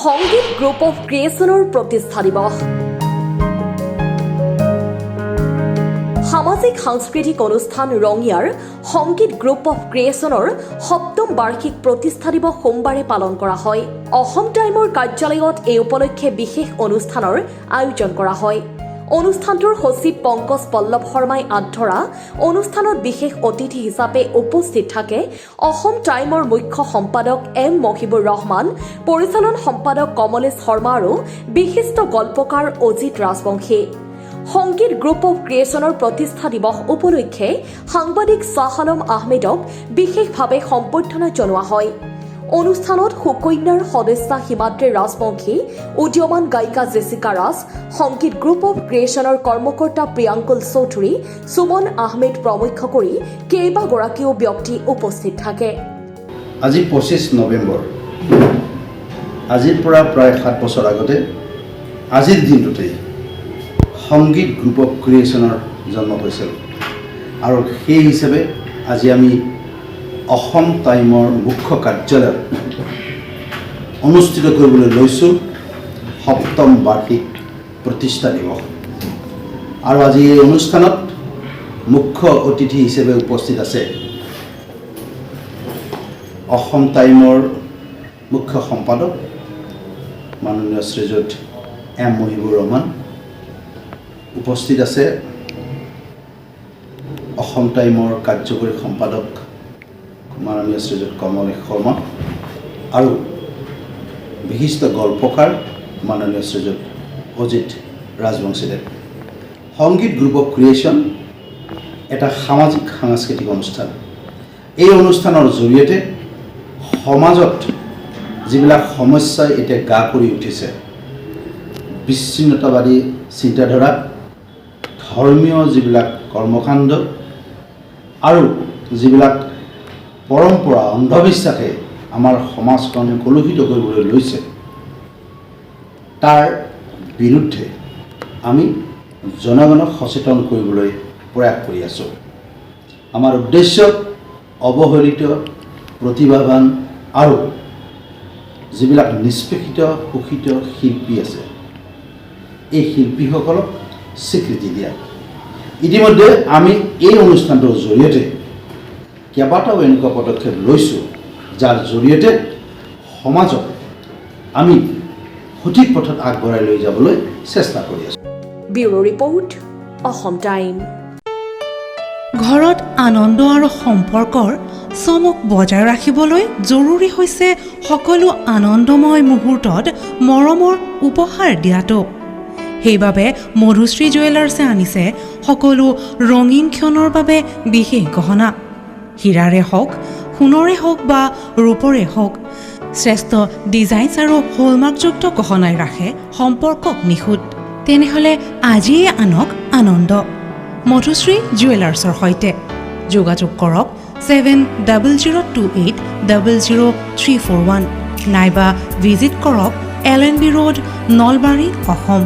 সংগীত group of ক্ৰিয়েশ্যনৰ প্ৰতিষ্ঠা দিৱস। সামাজিক সাংস্কৃতিক অনুষ্ঠান ৰঙিয়াৰ সংগীত গ্ৰুপ অফ ক্ৰিয়েশ্যনৰ ৭ম বাৰ্ষিক প্ৰতিষ্ঠা দিৱস সোমবাৰে পালন কৰা হয়। অসম টাইমৰ কাৰ্যালয়ত এই উপলক্ষে বিশেষ অনুষ্ঠানৰ আয়োজন কৰা হয়। অনুষ্ঠানটোৰ সচিব পংকজ পল্লৱ শৰ্মাই আধৰা অনুষ্ঠানত বিশেষ অতিথি হিচাপে উপস্থিত থাকে অসম টাইমৰ মুখ্য সম্পাদক এম মহিবুৰ ৰহমান, পৰিচালন সম্পাদক কমলেশ শৰ্মা আৰু বিশিষ্ট গল্পকাৰ অজিত ৰাজবংশী। সংগীত গ্ৰুপ অফ ক্ৰিয়েশ্যনৰ প্ৰতিষ্ঠা দিৱস উপলক্ষে সাংবাদিক শ্বাহ আলম আহমেদক বিশেষভাৱে সম্বৰ্ধনা জনোৱা হয়। অনুষ্ঠানত সুকন্যাৰ সদস্যা হিমাদ্ৰী ৰাজবংশী, উদীয়মান গায়িকা জেছিকা ৰাজ, সংগীত গ্ৰুপ অফ ক্ৰিয়েশ্যনৰ কৰ্মকৰ্তা প্ৰিয়াংকুল চৌধুৰী, সুমন আহমেদ প্ৰমুখ্য কৰি কেইবাগৰাকীও ব্যক্তি উপস্থিত থাকে। আজি 25 নৱেম্বৰ, আজিৰ পৰা প্ৰায় 7 বছৰ আগতে আজিৰ দিনটোতেই সংগীত গ্ৰুপ অফ ক্ৰিয়েশ্যনৰ জন্ম হৈছিল আৰু সেই হিচাপে আজি আমি অসম টাইমৰ মুখ্য কাৰ্যালয়ত অনুষ্ঠিত কৰিবলৈ লৈছোঁ ৭ম বাৰ্ষিক প্ৰতিষ্ঠা দিৱস। আৰু আজি এই অনুষ্ঠানত মুখ্য অতিথি হিচাপে উপস্থিত আছে অসম টাইমৰ মুখ্য সম্পাদক মাননীয় শ্ৰীযুত এম মহিবুৰ ৰহমান, উপস্থিত আছে অসম টাইমৰ কাৰ্যকৰী সম্পাদক মাননীয় শ্ৰীযুত কমলেশ শৰ্মা আৰু বিশিষ্ট গল্পকাৰ মাননীয় শ্ৰীযুত অজিত ৰাজবংশীদেৱ। সংগীত গ্ৰুপ অফ ক্ৰিয়েশ্যন এটা সামাজিক সাংস্কৃতিক অনুষ্ঠান। এই অনুষ্ঠানৰ জৰিয়তে সমাজত যিবিলাক সমস্যাই এতিয়া গা কৰি উঠিছে, বিচ্ছিন্নতাবাদী চিন্তাধাৰা, ধৰ্মীয় যিবিলাক কৰ্মকাণ্ড আৰু যিবিলাক পৰম্পৰা অন্ধবিশ্বাসে আমাৰ সমাজখন কলুষিত কৰিবলৈ লৈছে, তাৰ বিৰুদ্ধে আমি জনগণক সচেতন কৰিবলৈ প্ৰয়াস কৰি আছোঁ। আমাৰ উদ্দেশ্য অৱহেলিত, প্ৰতিভাৱান আৰু যিবিলাক নিষ্পেষিত শোষিত শিল্পী আছে, এই শিল্পীসকলক স্বীকৃতি দিয়া। ইতিমধ্যে আমি এই অনুষ্ঠানটোৰ জৰিয়তে কেইবাটাও এনেকুৱা পদক্ষেপ লৈছোঁ যাৰ জৰিয়তে সমাজক আমি সঠিক পথত আগবঢ়াই লৈ যাবলৈ চেষ্টা কৰি আছোঁ। Bureau report, Assam time. ঘৰত আনন্দ আৰু সম্পৰ্কৰ চমক বজাই ৰাখিবলৈ জৰুৰী হৈছে সকলো আনন্দময় মুহূৰ্তত মৰমৰ উপহাৰ দিয়াটো। সেইবাবে মধুশ্ৰী জুৱেলাৰ্ছে আনিছে সকলো ৰঙীন ক্ষণৰ বাবে বিশেষ গহনা। হীৰাৰে হওক, সোণৰে হওক বা ৰূপৰে হওক, শ্ৰেষ্ঠ ডিজাইনছ আৰু হলমাৰ্কযুক্ত গহনাই ৰাখে সম্পৰ্কক নিখুঁত। তেনেহ'লে আজিয়ে আনক আনন্দ মধুশ্ৰী জুৱেলাৰ্ছৰ সৈতে। যোগাযোগ কৰক 7002800341 নাইবা ভিজিট কৰক LNB ৰোড, নলবাৰী, অসম।